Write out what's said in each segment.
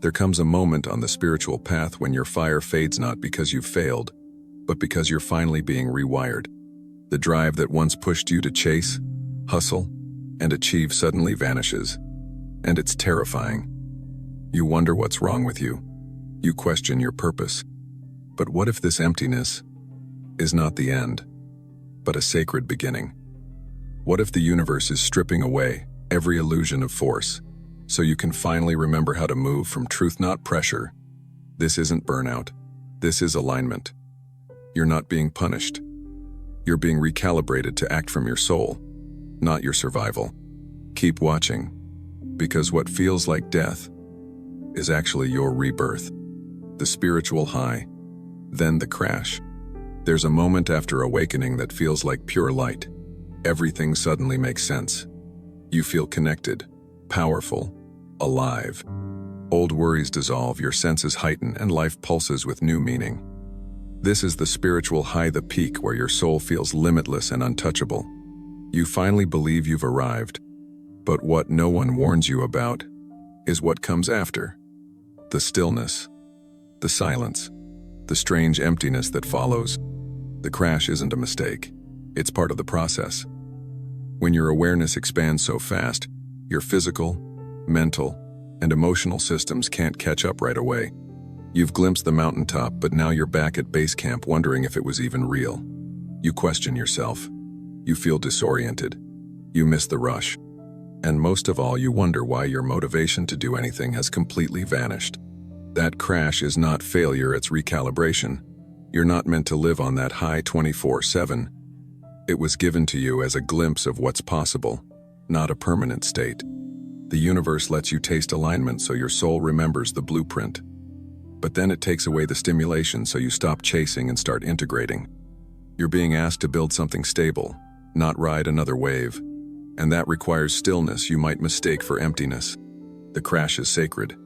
There comes a moment on the spiritual path when your fire fades not because you've failed, but because you're finally being rewired. The drive that once pushed you to chase, hustle, and achieve suddenly vanishes. And it's terrifying. You wonder what's wrong with you. You question your purpose. But what if this emptiness is not the end, but a sacred beginning? What if the universe is stripping away every illusion of force, so you can finally remember how to move from truth, not pressure? This isn't burnout. This is alignment. You're not being punished. You're being recalibrated to act from your soul, not your survival. Keep watching, because what feels like death is actually your rebirth. The spiritual high, then the crash. There's a moment after awakening that feels like pure light. Everything suddenly makes sense. You feel connected, powerful, alive. Old worries dissolve, your senses heighten, and life pulses with new meaning. This is the spiritual high, the peak where your soul feels limitless and untouchable. You finally believe you've arrived. But what no one warns you about is what comes after. The stillness, the silence, the strange emptiness that follows. The crash isn't a mistake. It's part of the process. When your awareness expands so fast, your physical, mental, and emotional systems can't catch up right away. You've glimpsed the mountaintop, but now you're back at base camp wondering if it was even real. You question yourself. You feel disoriented. You miss the rush. And most of all, you wonder why your motivation to do anything has completely vanished. That crash is not failure, it's recalibration. You're not meant to live on that high 24/7. It was given to you as a glimpse of what's possible, not a permanent state. The universe lets you taste alignment so your soul remembers the blueprint. But then it takes away the stimulation so you stop chasing and start integrating. You're being asked to build something stable, not ride another wave. And that requires stillness you might mistake for emptiness. The crash is sacred.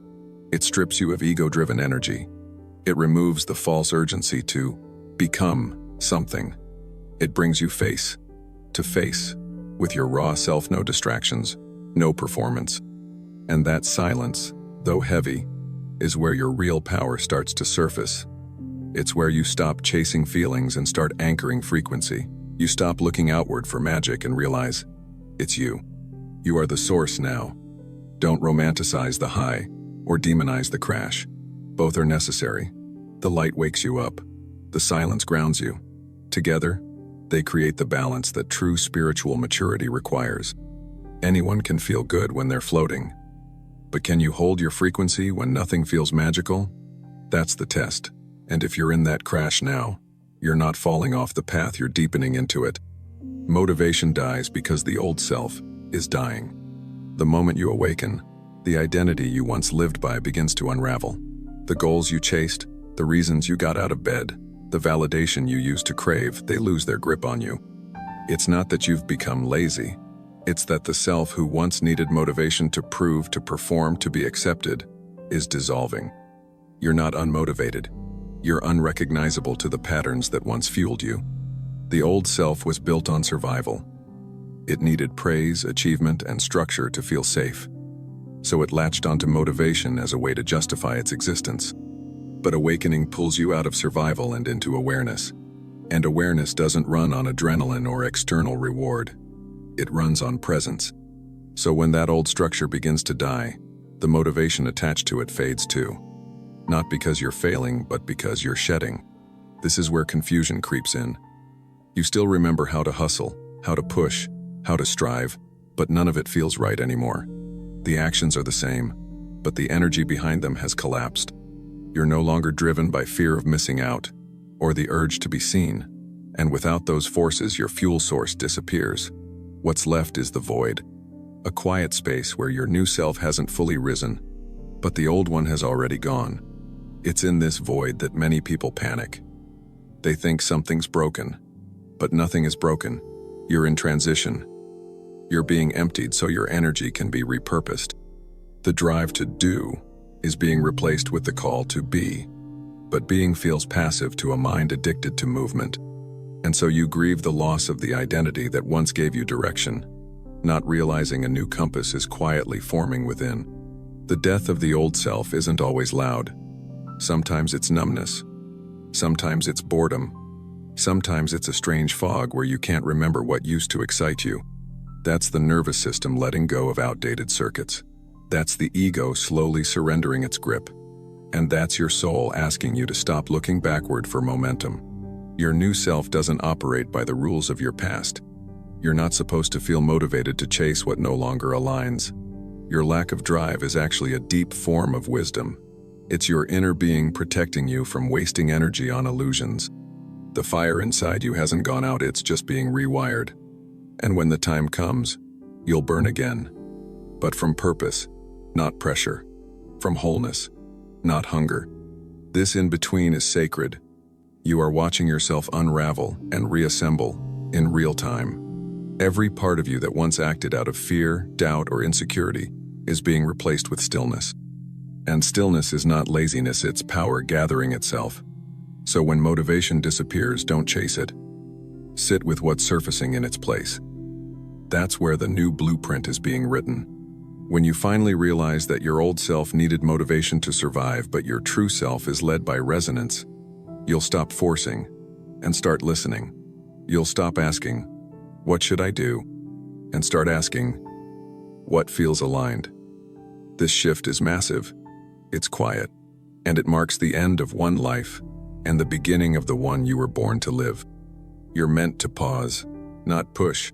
It strips you of ego-driven energy. It removes the false urgency to become something. It brings you face to face with your raw self, no distractions, no performance. And that silence, though heavy, is where your real power starts to surface. It's where you stop chasing feelings and start anchoring frequency. You stop looking outward for magic and realize it's you. You are the source now. Don't romanticize the high or demonize the crash. Both are necessary. The light wakes you up. The silence grounds you. Together, they create the balance that true spiritual maturity requires. Anyone can feel good when they're floating. But can you hold your frequency when nothing feels magical? That's the test. And if you're in that crash now, you're not falling off the path, you're deepening into it. Motivation dies because the old self is dying. The moment you awaken, the identity you once lived by begins to unravel. The goals you chased, the reasons you got out of bed, the validation you used to crave, they lose their grip on you. It's not that you've become lazy. It's that the self who once needed motivation to prove, to perform, to be accepted, is dissolving. You're not unmotivated. You're unrecognizable to the patterns that once fueled you. The old self was built on survival. It needed praise, achievement, and structure to feel safe. So it latched onto motivation as a way to justify its existence. But awakening pulls you out of survival and into awareness. And awareness doesn't run on adrenaline or external reward. It runs on presence. So when that old structure begins to die, the motivation attached to it fades too. Not because you're failing, but because you're shedding. This is where confusion creeps in. You still remember how to hustle, how to push, how to strive, but none of it feels right anymore. The actions are the same, but the energy behind them has collapsed. You're no longer driven by fear of missing out, or the urge to be seen. And without those forces, your fuel source disappears. What's left is the void, a quiet space where your new self hasn't fully risen, but the old one has already gone. It's in this void that many people panic. They think something's broken, but nothing is broken. You're in transition. You're being emptied so your energy can be repurposed. The drive to do is being replaced with the call to be, but being feels passive to a mind addicted to movement. And so you grieve the loss of the identity that once gave you direction, not realizing a new compass is quietly forming within. The death of the old self isn't always loud. Sometimes it's numbness. Sometimes it's boredom. Sometimes it's a strange fog where you can't remember what used to excite you. That's the nervous system letting go of outdated circuits. That's the ego slowly surrendering its grip. And that's your soul asking you to stop looking backward for momentum. Your new self doesn't operate by the rules of your past. You're not supposed to feel motivated to chase what no longer aligns. Your lack of drive is actually a deep form of wisdom. It's your inner being protecting you from wasting energy on illusions. The fire inside you hasn't gone out, it's just being rewired. And when the time comes, you'll burn again. But from purpose, not pressure. From wholeness, not hunger. This in-between is sacred. You are watching yourself unravel and reassemble in real time. Every part of you that once acted out of fear, doubt, or insecurity is being replaced with stillness. And stillness is not laziness, it's power gathering itself. So when motivation disappears, don't chase it. Sit with what's surfacing in its place. That's where the new blueprint is being written. When you finally realize that your old self needed motivation to survive, but your true self is led by resonance, you'll stop forcing and start listening. You'll stop asking, "What should I do?" and start asking, "What feels aligned?" This shift is massive, it's quiet, and it marks the end of one life and the beginning of the one you were born to live. You're meant to pause, not push.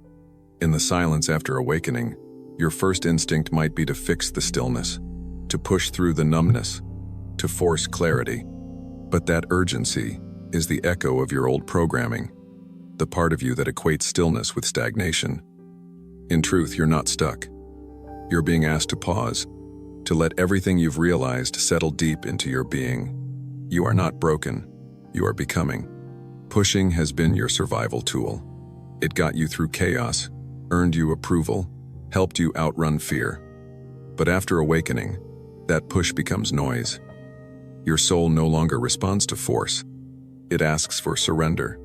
In the silence after awakening, your first instinct might be to fix the stillness, to push through the numbness, to force clarity. But that urgency is the echo of your old programming, the part of you that equates stillness with stagnation. In truth, you're not stuck. You're being asked to pause, to let everything you've realized settle deep into your being. You are not broken, you are becoming. Pushing has been your survival tool. It got you through chaos, earned you approval, helped you outrun fear. But after awakening, that push becomes noise. Your soul no longer responds to force. It asks for surrender.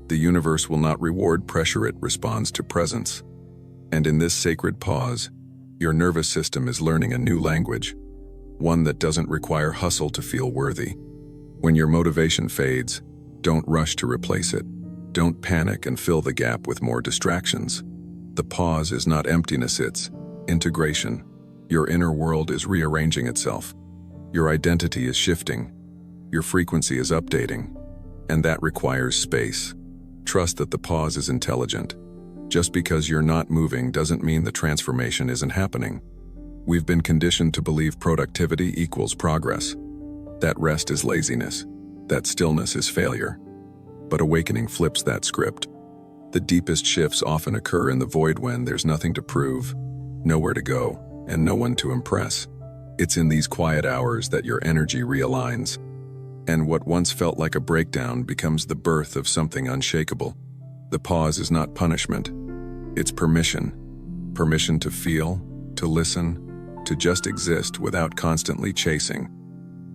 The universe will not reward pressure, it responds to presence. And in this sacred pause, your nervous system is learning a new language, one that doesn't require hustle to feel worthy. When your motivation fades, don't rush to replace it. Don't panic and fill the gap with more distractions. The pause is not emptiness, it's integration. Your inner world is rearranging itself. Your identity is shifting. Your frequency is updating. And that requires space. Trust that the pause is intelligent. Just because you're not moving doesn't mean the transformation isn't happening. We've been conditioned to believe productivity equals progress. That rest is laziness. That stillness is failure. But awakening flips that script. The deepest shifts often occur in the void when there's nothing to prove, nowhere to go, and no one to impress. It's in these quiet hours that your energy realigns. And what once felt like a breakdown becomes the birth of something unshakable. The pause is not punishment. It's permission. Permission to feel, to listen, to just exist without constantly chasing.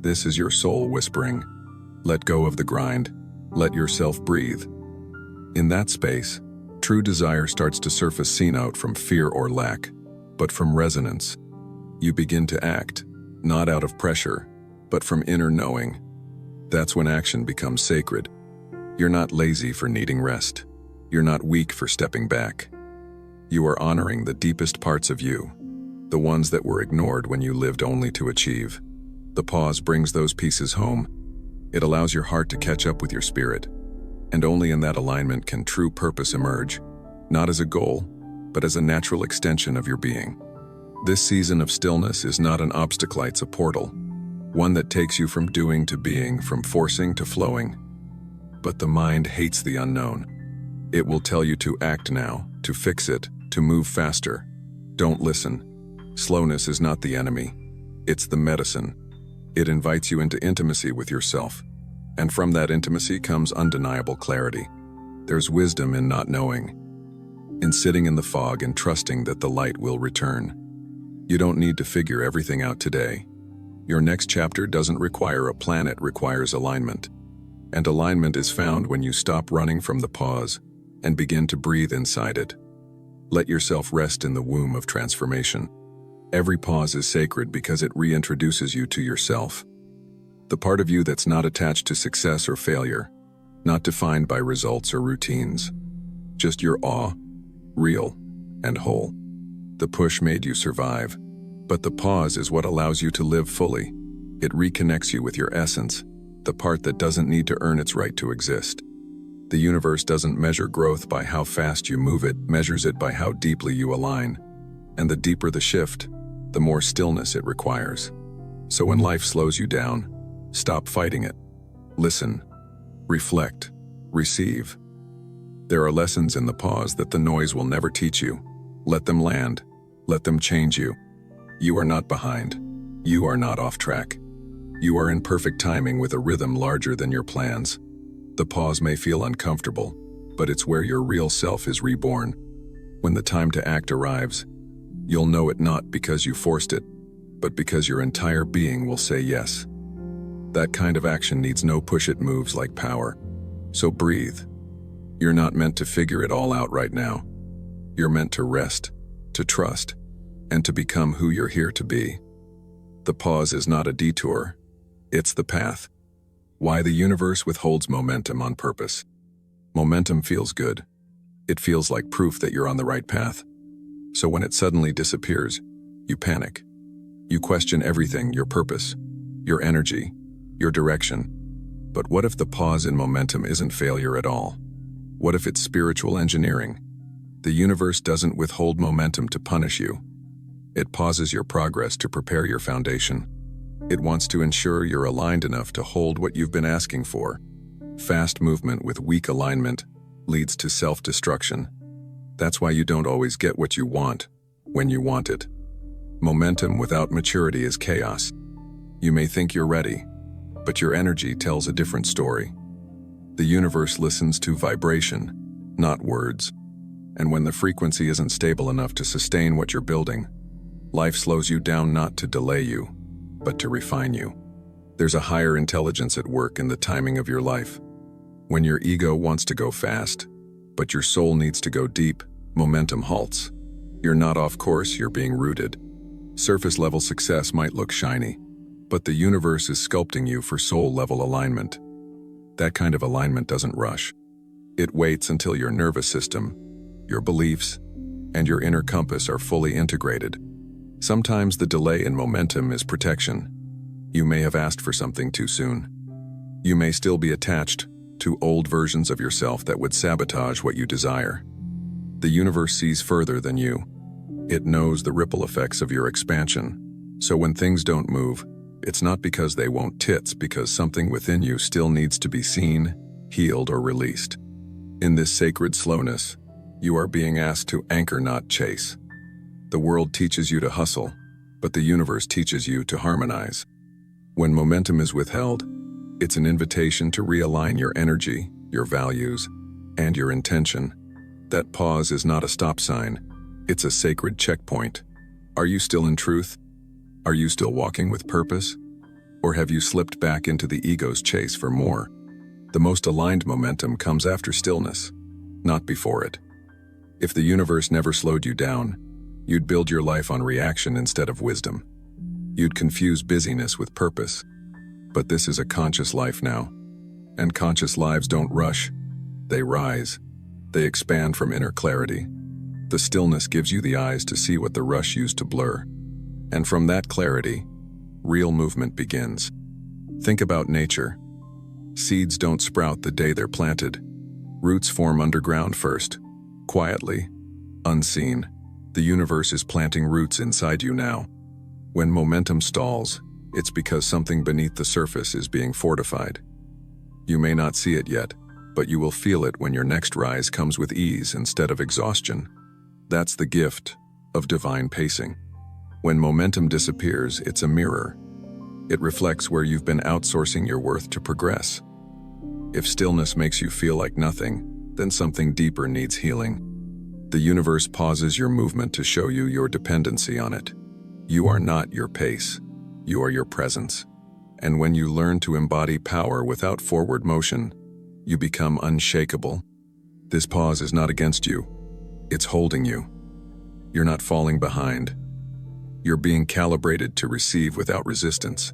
This is your soul whispering, "Let go of the grind. Let yourself breathe." In that space, true desire starts to surface, seen out from fear or lack, but from resonance. You begin to act, not out of pressure, but from inner knowing. That's when action becomes sacred. You're not lazy for needing rest. You're not weak for stepping back. You are honoring the deepest parts of you, the ones that were ignored when you lived only to achieve. The pause brings those pieces home. It allows your heart to catch up with your spirit. And only in that alignment can true purpose emerge, not as a goal, but as a natural extension of your being. This season of stillness is not an obstacle, it's a portal, one that takes you from doing to being, from forcing to flowing. But the mind hates the unknown. It will tell you to act now, to fix it, to move faster. Don't listen. Slowness is not the enemy. It's the medicine. It invites you into intimacy with yourself. And from that intimacy comes undeniable clarity. There's wisdom in not knowing, in sitting in the fog and trusting that the light will return. You don't need to figure everything out today. Your next chapter doesn't require a plan, it requires alignment. And alignment is found when you stop running from the pause and begin to breathe inside it. Let yourself rest in the womb of transformation. Every pause is sacred because it reintroduces you to yourself. The part of you that's not attached to success or failure, not defined by results or routines. Just your awe, real and whole. The push made you survive, but the pause is what allows you to live fully. It reconnects you with your essence, the part that doesn't need to earn its right to exist. The universe doesn't measure growth by how fast you move, it measures it by how deeply you align. And the deeper the shift, the more stillness it requires. So when life slows you down, stop fighting it. Listen, reflect, receive. There are lessons in the pause that the noise will never teach you. Let them land. Let them change you. You are not behind. You are not off track. You are in perfect timing with a rhythm larger than your plans. The pause may feel uncomfortable, but it's where your real self is reborn. When the time to act arrives, you'll know it not because you forced it, but because your entire being will say yes. That kind of action needs no push, it moves like power. So breathe. You're not meant to figure it all out right now. You're meant to rest, to trust, and to become who you're here to be. The pause is not a detour, it's the path. Why the universe withholds momentum on purpose. Momentum feels good. It feels like proof that you're on the right path. So when it suddenly disappears, you panic. You question everything, your purpose, your energy, your direction. But what if the pause in momentum isn't failure at all? What if it's spiritual engineering? The universe doesn't withhold momentum to punish you. It pauses your progress to prepare your foundation. It wants to ensure you're aligned enough to hold what you've been asking for. Fast movement with weak alignment leads to self-destruction. That's why you don't always get what you want when you want it. Momentum without maturity is chaos. You may think you're ready, but your energy tells a different story. The universe listens to vibration, not words. And when the frequency isn't stable enough to sustain what you're building, life slows you down not to delay you, but to refine you. There's a higher intelligence at work in the timing of your life. When your ego wants to go fast, but your soul needs to go deep, momentum halts. You're not off course, you're being rooted. Surface-level success might look shiny, but the universe is sculpting you for soul-level alignment. That kind of alignment doesn't rush. It waits until your nervous system, your beliefs, and your inner compass are fully integrated. Sometimes the delay in momentum is protection. You may have asked for something too soon. You may still be attached to old versions of yourself that would sabotage what you desire. The universe sees further than you. It knows the ripple effects of your expansion. So when things don't move, it's not because they won't, it's because something within you still needs to be seen, healed, or released. In this sacred slowness, you are being asked to anchor, not chase. The world teaches you to hustle, but the universe teaches you to harmonize. When momentum is withheld, it's an invitation to realign your energy, your values, and your intention. That pause is not a stop sign, it's a sacred checkpoint. Are you still in truth? Are you still walking with purpose? Or have you slipped back into the ego's chase for more? The most aligned momentum comes after stillness, not before it. If the universe never slowed you down, you'd build your life on reaction instead of wisdom. You'd confuse busyness with purpose. But this is a conscious life now. And conscious lives don't rush. They rise. They expand from inner clarity. The stillness gives you the eyes to see what the rush used to blur. And from that clarity, real movement begins. Think about nature. Seeds don't sprout the day they're planted. Roots form underground first, quietly, unseen. The universe is planting roots inside you now. When momentum stalls, it's because something beneath the surface is being fortified. You may not see it yet, but you will feel it when your next rise comes with ease instead of exhaustion. That's the gift of divine pacing. When momentum disappears, it's a mirror. It reflects where you've been outsourcing your worth to progress. If stillness makes you feel like nothing, then something deeper needs healing. The universe pauses your movement to show you your dependency on it. You are not your pace. You are your presence. And when you learn to embody power without forward motion, you become unshakable. This pause is not against you. It's holding you. You're not falling behind. You're being calibrated to receive without resistance.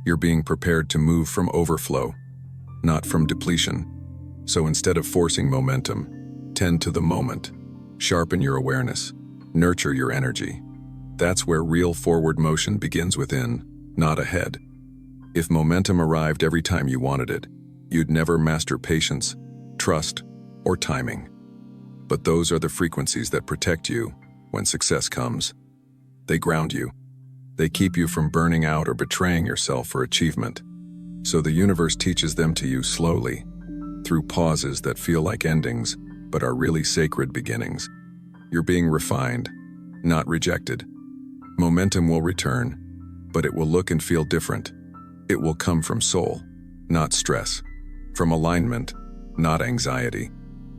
You're being prepared to move from overflow, not from depletion. So instead of forcing momentum, tend to the moment. Sharpen your awareness. Nurture your energy. That's where real forward motion begins within, not ahead. If momentum arrived every time you wanted it, you'd never master patience, trust, or timing. But those are the frequencies that protect you when success comes. They ground you. They keep you from burning out or betraying yourself for achievement. So the universe teaches them to you slowly, through pauses that feel like endings, but are really sacred beginnings. You're being refined, not rejected. Momentum will return, but it will look and feel different. It will come from soul, not stress. From alignment, not anxiety.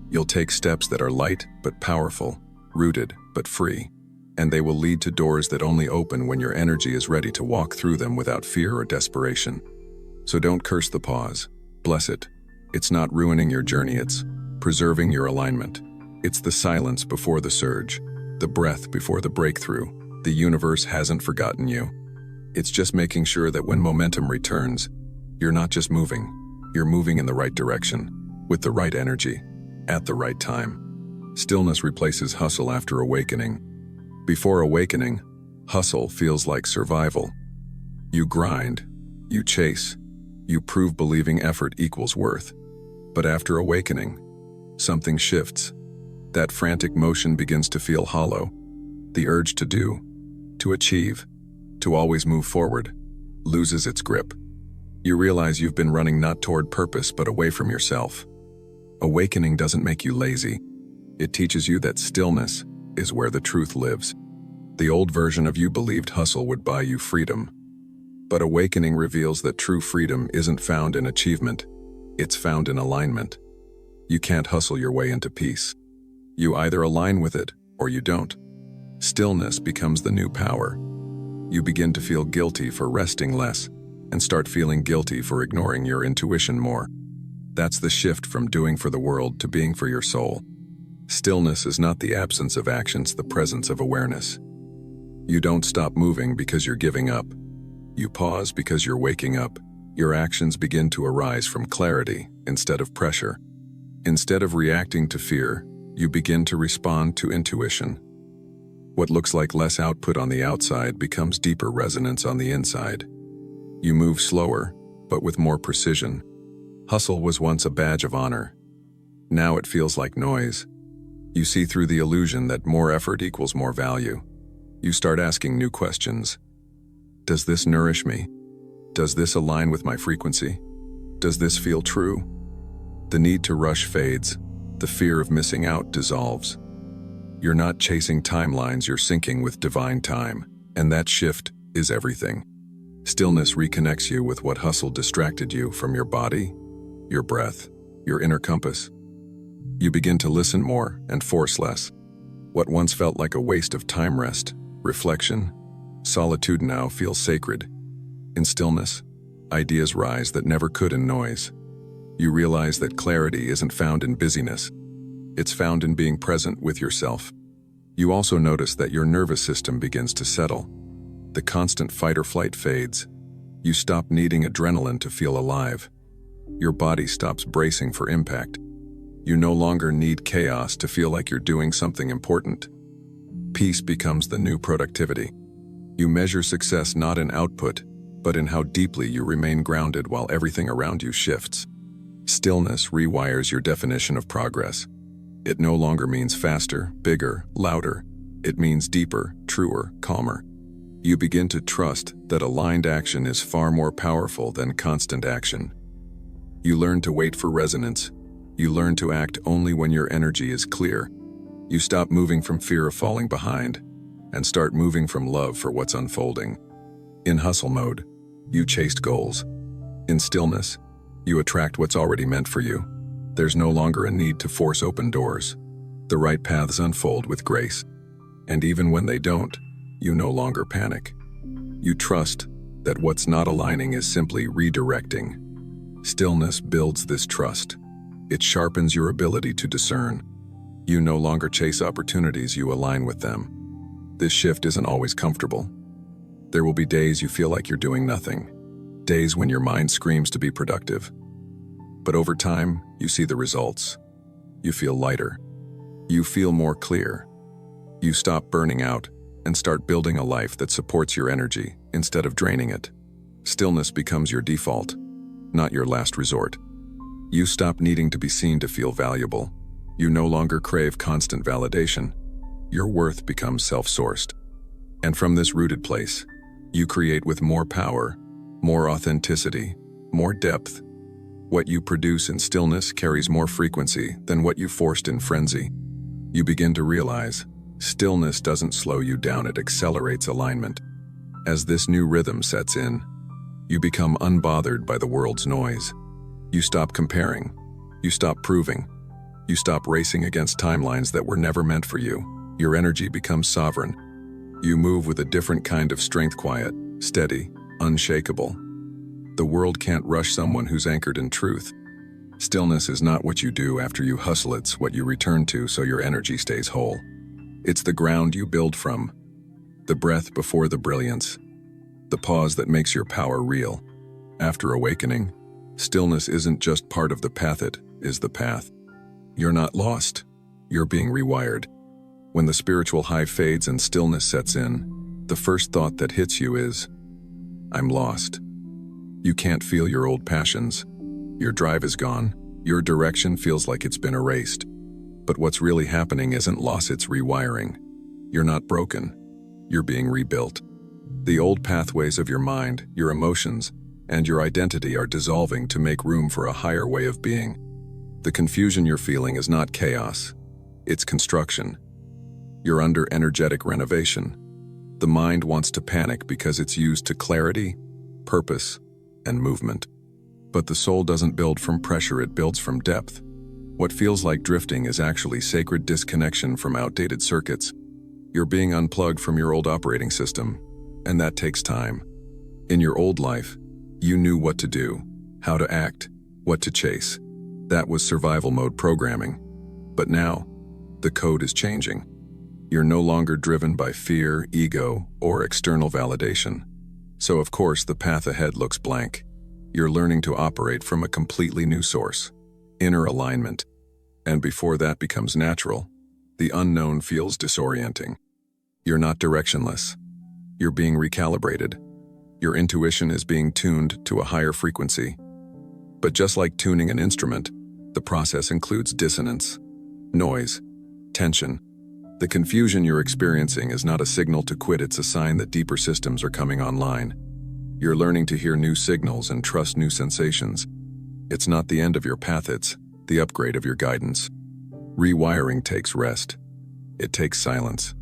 You'll take steps that are light but powerful, rooted but free. And they will lead to doors that only open when your energy is ready to walk through them without fear or desperation. So don't curse the pause. Bless it. It's not ruining your journey, it's preserving your alignment. It's the silence before the surge, the breath before the breakthrough. The universe hasn't forgotten you. It's just making sure that when momentum returns, you're not just moving, you're moving in the right direction, with the right energy, at the right time. Stillness replaces hustle after awakening. Before awakening, hustle feels like survival. You grind, you chase, you prove believing effort equals worth. But after awakening, something shifts. That frantic motion begins to feel hollow. The urge to do, to achieve, to always move forward, loses its grip. You realize you've been running not toward purpose but away from yourself. Awakening doesn't make you lazy. It teaches you that stillness is where the truth lives. The old version of you believed hustle would buy you freedom. But awakening reveals that true freedom isn't found in achievement, it's found in alignment. You can't hustle your way into peace. You either align with it or you don't. Stillness becomes the new power. You begin to feel guilty for resting less and start feeling guilty for ignoring your intuition more. That's the shift from doing for the world to being for your soul. Stillness is not the absence of action, it's the presence of awareness. You don't stop moving because you're giving up. You pause because you're waking up. Your actions begin to arise from clarity instead of pressure. Instead of reacting to fear, you begin to respond to intuition. What looks like less output on the outside becomes deeper resonance on the inside. You move slower, but with more precision. Hustle was once a badge of honor. Now it feels like noise. You see through the illusion that more effort equals more value. You start asking new questions. Does this nourish me? Does this align with my frequency? Does this feel true? The need to rush fades. The fear of missing out dissolves. You're not chasing timelines, you're syncing with divine time. And that shift is everything. Stillness reconnects you with what hustle distracted you from: your body, your breath, your inner compass. You begin to listen more and force less. What once felt like a waste of time, rest, reflection, solitude now feels sacred. In stillness, ideas rise that never could in noise. You realize that clarity isn't found in busyness. It's found in being present with yourself. You also notice that your nervous system begins to settle. The constant fight or flight fades. You stop needing adrenaline to feel alive. Your body stops bracing for impact. You no longer need chaos to feel like you're doing something important. Peace becomes the new productivity. You measure success not in output, but in how deeply you remain grounded while everything around you shifts. Stillness rewires your definition of progress. It no longer means faster, bigger, louder. It means deeper, truer, calmer. You begin to trust that aligned action is far more powerful than constant action. You learn to wait for resonance. You learn to act only when your energy is clear. You stop moving from fear of falling behind and start moving from love for what's unfolding. In hustle mode, you chased goals. In stillness, you attract what's already meant for you. There's no longer a need to force open doors. The right paths unfold with grace. And even when they don't, you no longer panic. You trust that what's not aligning is simply redirecting. Stillness builds this trust. It sharpens your ability to discern. You no longer chase opportunities, you align with them. This shift isn't always comfortable. There will be days you feel like you're doing nothing, days when your mind screams to be productive. But over time, you see the results. You feel lighter. You feel more clear. You stop burning out and start building a life that supports your energy instead of draining it. Stillness becomes your default, not your last resort. You stop needing to be seen to feel valuable. You no longer crave constant validation. Your worth becomes self-sourced. And from this rooted place, you create with more power, more authenticity, more depth. What you produce in stillness carries more frequency than what you forced in frenzy. You begin to realize, stillness doesn't slow you down, it accelerates alignment. As this new rhythm sets in, you become unbothered by the world's noise. You stop comparing. You stop proving. You stop racing against timelines that were never meant for you. Your energy becomes sovereign. You move with a different kind of strength, quiet, steady, unshakable. The world can't rush someone who's anchored in truth. Stillness is not what you do after you hustle, it's what you return to so your energy stays whole. It's the ground you build from, the breath before the brilliance, the pause that makes your power real. After awakening, stillness isn't just part of the path, it is the path. You're not lost, you're being rewired. When the spiritual high fades and stillness sets in, the first thought that hits you is, I'm lost. You can't feel your old passions. Your drive is gone. Your direction feels like it's been erased. But what's really happening isn't loss, it's rewiring. You're not broken. You're being rebuilt. The old pathways of your mind, your emotions, and your identity are dissolving to make room for a higher way of being. The confusion you're feeling is not chaos. It's construction. You're under energetic renovation. The mind wants to panic because it's used to clarity, purpose, and movement. But the soul doesn't build from pressure, it builds from depth. What feels like drifting is actually sacred disconnection from outdated circuits. You're being unplugged from your old operating system, and that takes time. In your old life, you knew what to do, how to act, what to chase. That was survival mode programming. But now, the code is changing. You're no longer driven by fear, ego, or external validation. So of course, the path ahead looks blank. You're learning to operate from a completely new source, inner alignment. And before that becomes natural, the unknown feels disorienting. You're not directionless. You're being recalibrated. Your intuition is being tuned to a higher frequency. But just like tuning an instrument, the process includes dissonance, noise, tension. The confusion you're experiencing is not a signal to quit, it's a sign that deeper systems are coming online. You're learning to hear new signals and trust new sensations. It's not the end of your path, it's the upgrade of your guidance. Rewiring takes rest. It takes silence.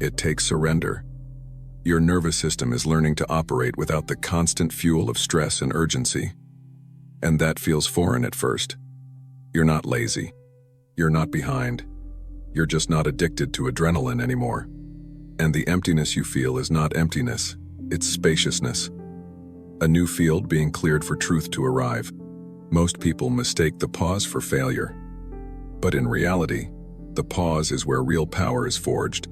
It takes surrender. Your nervous system is learning to operate without the constant fuel of stress and urgency. And that feels foreign at first. You're not lazy. You're not behind. You're just not addicted to adrenaline anymore. And the emptiness you feel is not emptiness, it's spaciousness. A new field being cleared for truth to arrive. Most people mistake the pause for failure. But in reality, the pause is where real power is forged.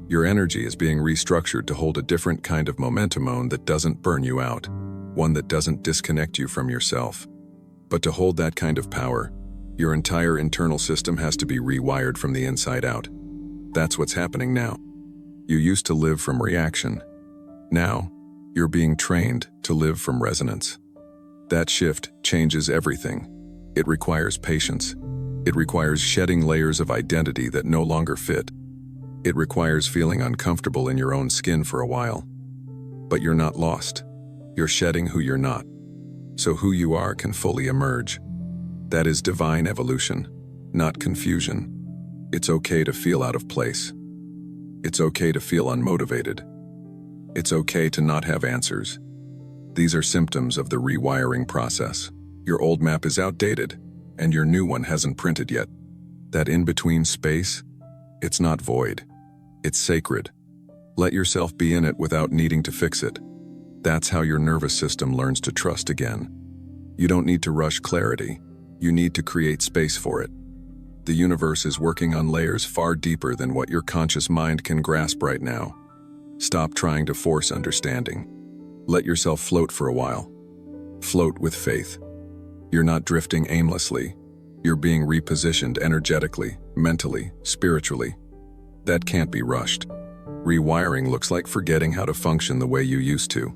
Your energy is being restructured to hold a different kind of momentum that doesn't burn you out, one that doesn't disconnect you from yourself. But to hold that kind of power, your entire internal system has to be rewired from the inside out. That's what's happening now. You used to live from reaction. Now, you're being trained to live from resonance. That shift changes everything. It requires patience. It requires shedding layers of identity that no longer fit. It requires feeling uncomfortable in your own skin for a while. But you're not lost. You're shedding who you're not, so who you are can fully emerge. That is divine evolution, not confusion. It's okay to feel out of place. It's okay to feel unmotivated. It's okay to not have answers. These are symptoms of the rewiring process. Your old map is outdated, and your new one hasn't printed yet. That in-between space, it's not void. It's sacred. Let yourself be in it without needing to fix it. That's how your nervous system learns to trust again. You don't need to rush clarity. You need to create space for it. The universe is working on layers far deeper than what your conscious mind can grasp right now. Stop trying to force understanding. Let yourself float for a while. Float with faith. You're not drifting aimlessly. You're being repositioned energetically, mentally, spiritually. That can't be rushed. Rewiring looks like forgetting how to function the way you used to.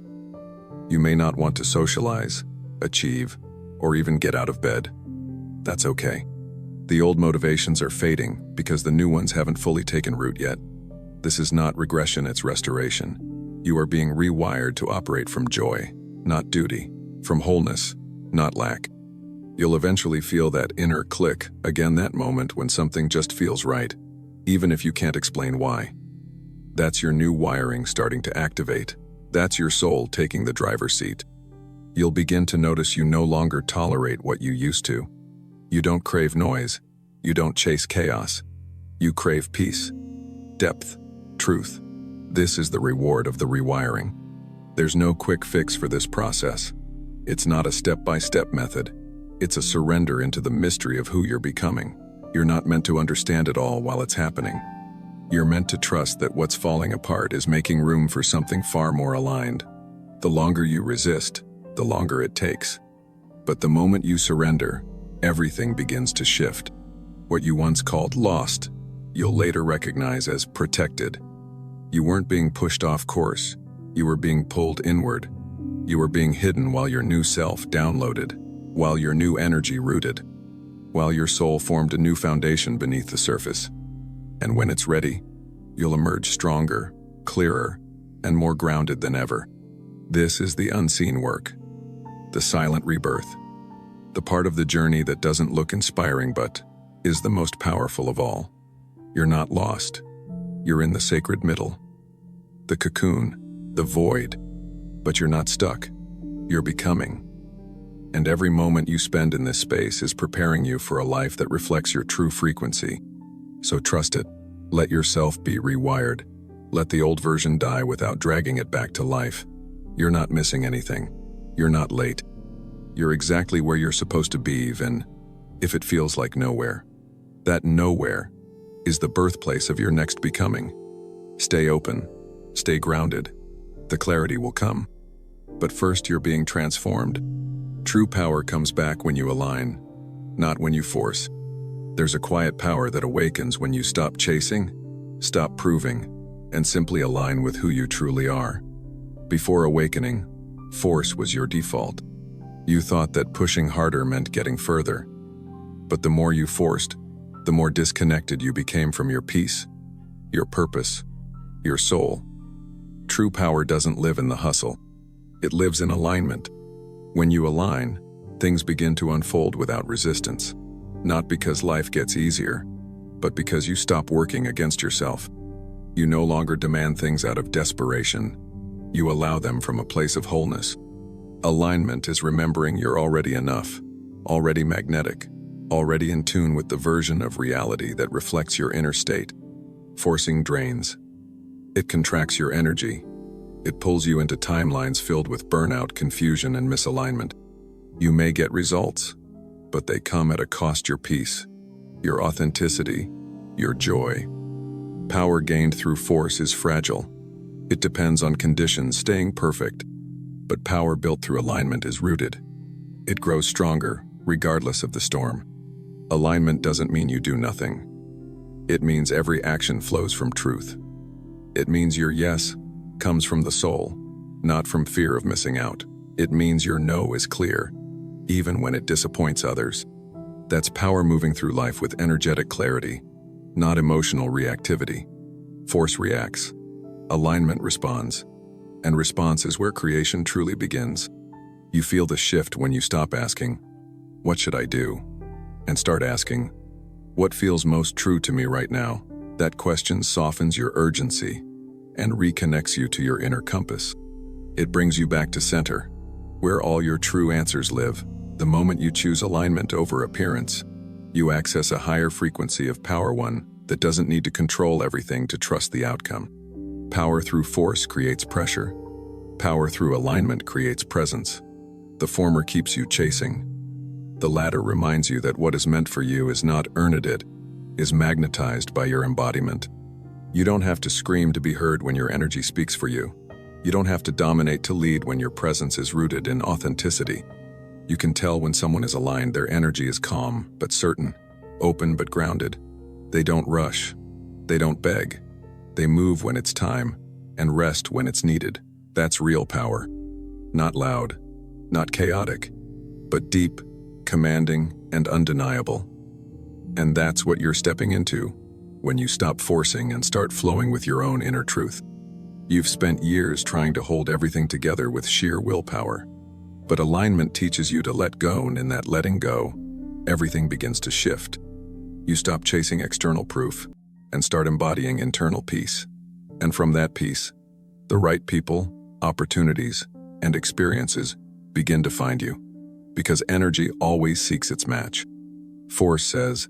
You may not want to socialize, achieve, or even get out of bed. That's okay. The old motivations are fading because the new ones haven't fully taken root yet. This is not regression, it's restoration. You are being rewired to operate from joy, not duty, from wholeness, not lack. You'll eventually feel that inner click, again that moment when something just feels right, even if you can't explain why. That's your new wiring starting to activate. That's your soul taking the driver's seat. You'll begin to notice you no longer tolerate what you used to. You don't crave noise. You don't chase chaos. You crave peace, depth, truth. This is the reward of the rewiring. There's no quick fix for this process. It's not a step-by-step method. It's a surrender into the mystery of who you're becoming. You're not meant to understand it all while it's happening. You're meant to trust that what's falling apart is making room for something far more aligned. The longer you resist, the longer it takes. But the moment you surrender, everything begins to shift. What you once called lost, you'll later recognize as protected. You weren't being pushed off course. You were being pulled inward. You were being hidden while your new self downloaded, while your new energy rooted, while your soul formed a new foundation beneath the surface. And when it's ready, you'll emerge stronger, clearer, and more grounded than ever. This is the unseen work, the silent rebirth, the part of the journey that doesn't look inspiring but is the most powerful of all. You're not lost. You're in the sacred middle, the cocoon, the void, but you're not stuck. You're becoming. And every moment you spend in this space is preparing you for a life that reflects your true frequency. So trust it. Let yourself be rewired. Let the old version die without dragging it back to life. You're not missing anything. You're not late. You're exactly where you're supposed to be, even if it feels like nowhere. That nowhere is the birthplace of your next becoming. Stay open. Stay grounded. The clarity will come. But first, you're being transformed. True power comes back when you align, not when you force. There's a quiet power that awakens when you stop chasing, stop proving, and simply align with who you truly are. Before awakening, force was your default. You thought that pushing harder meant getting further. But the more you forced, the more disconnected you became from your peace, your purpose, your soul. True power doesn't live in the hustle. It lives in alignment. When you align, things begin to unfold without resistance. Not because life gets easier, but because you stop working against yourself. You no longer demand things out of desperation. You allow them from a place of wholeness. Alignment is remembering you're already enough, already magnetic, already in tune with the version of reality that reflects your inner state. Forcing drains. It contracts your energy. It pulls you into timelines filled with burnout, confusion, and misalignment. You may get results, but they come at a cost: your peace, your authenticity, your joy. Power gained through force is fragile. It depends on conditions staying perfect, but power built through alignment is rooted. It grows stronger, regardless of the storm. Alignment doesn't mean you do nothing. It means every action flows from truth. It means your yes comes from the soul, not from fear of missing out. It means your no is clear, even when it disappoints others. That's power moving through life with energetic clarity, not emotional reactivity. Force reacts. Alignment responds. And response is where creation truly begins. You feel the shift when you stop asking, "What should I do?" and start asking, "What feels most true to me right now?" That question softens your urgency and reconnects you to your inner compass. It brings you back to center, where all your true answers live. The moment you choose alignment over appearance, you access a higher frequency of power, one that doesn't need to control everything to trust the outcome. Power through force creates pressure. Power through alignment creates presence. The former keeps you chasing. The latter reminds you that what is meant for you is not earned it, is magnetized by your embodiment. You don't have to scream to be heard when your energy speaks for you. You don't have to dominate to lead when your presence is rooted in authenticity. You can tell when someone is aligned. Their energy is calm but certain, open but grounded. They don't rush. They don't beg. They move when it's time and rest when it's needed. That's real power. Not loud, not chaotic, but deep, commanding, and undeniable. And that's what you're stepping into when you stop forcing and start flowing with your own inner truth. You've spent years trying to hold everything together with sheer willpower. But alignment teaches you to let go, and in that letting go, everything begins to shift. You stop chasing external proof and start embodying internal peace. And from that peace, the right people, opportunities, and experiences begin to find you. Because energy always seeks its match. Force says,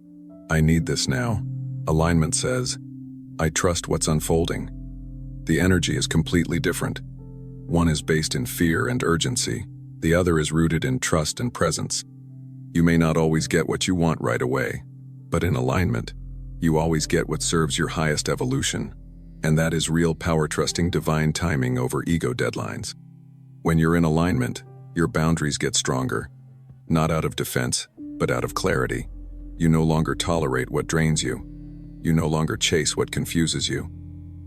I need this now. Alignment says, I trust what's unfolding. The energy is completely different. One is based in fear and urgency. The other is rooted in trust and presence. You may not always get what you want right away, but in alignment, you always get what serves your highest evolution. And that is real power, trusting divine timing over ego deadlines. When you're in alignment, your boundaries get stronger, not out of defense, but out of clarity. You no longer tolerate what drains you. You no longer chase what confuses you.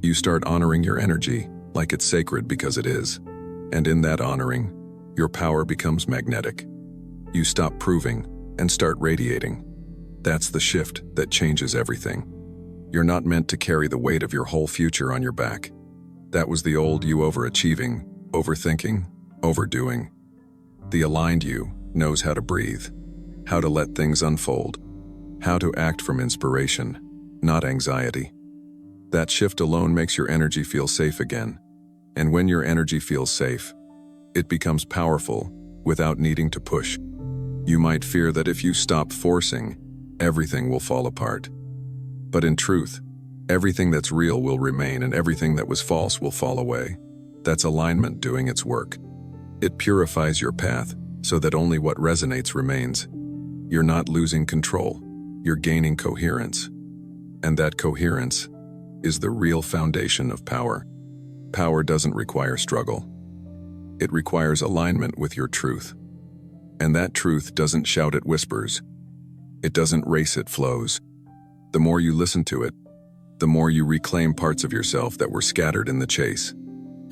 You start honoring your energy like it's sacred because it is. And in that honoring, your power becomes magnetic. You stop proving and start radiating. That's the shift that changes everything. You're not meant to carry the weight of your whole future on your back. That was the old you, overachieving, overthinking, overdoing. The aligned you knows how to breathe, how to let things unfold, how to act from inspiration, not anxiety. That shift alone makes your energy feel safe again. And when your energy feels safe, it becomes powerful without needing to push. You might fear that if you stop forcing, everything will fall apart. But in truth, everything that's real will remain, and everything that was false will fall away. That's alignment doing its work. It purifies your path so that only what resonates remains. You're not losing control, you're gaining coherence. And that coherence is the real foundation of power. Power doesn't require struggle. It requires alignment with your truth. And that truth doesn't shout, it whispers. It doesn't race, it flows. The more you listen to it, the more you reclaim parts of yourself that were scattered in the chase.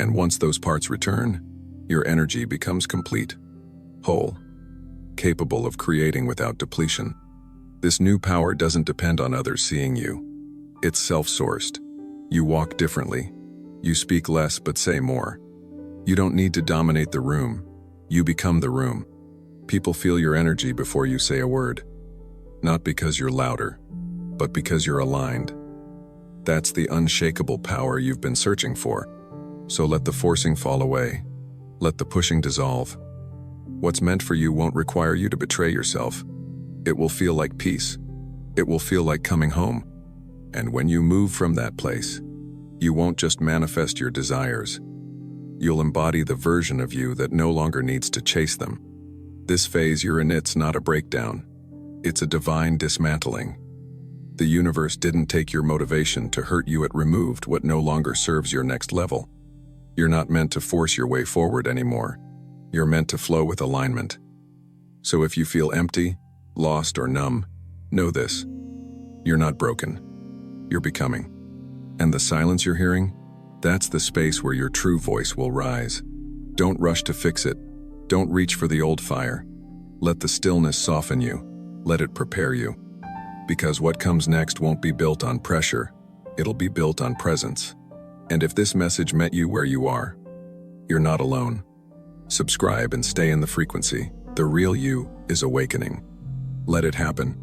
And once those parts return, your energy becomes complete, whole, capable of creating without depletion. This new power doesn't depend on others seeing you. It's self-sourced. You walk differently. You speak less but say more. You don't need to dominate the room. You become the room. People feel your energy before you say a word. Not because you're louder, but because you're aligned. That's the unshakable power you've been searching for. So let the forcing fall away. Let the pushing dissolve. What's meant for you won't require you to betray yourself. It will feel like peace. It will feel like coming home. And when you move from that place, you won't just manifest your desires. You'll embody the version of you that no longer needs to chase them. This phase you're in, it's not a breakdown. It's a divine dismantling. The universe didn't take your motivation to hurt you, it removed what no longer serves your next level. You're not meant to force your way forward anymore. You're meant to flow with alignment. So if you feel empty, lost, or numb, know this. You're not broken. You're becoming. And the silence you're hearing? That's the space where your true voice will rise. Don't rush to fix it. Don't reach for the old fire. Let the stillness soften you. Let it prepare you. Because what comes next won't be built on pressure. It'll be built on presence. And if this message met you where you are, you're not alone. Subscribe and stay in the frequency. The real you is awakening. Let it happen.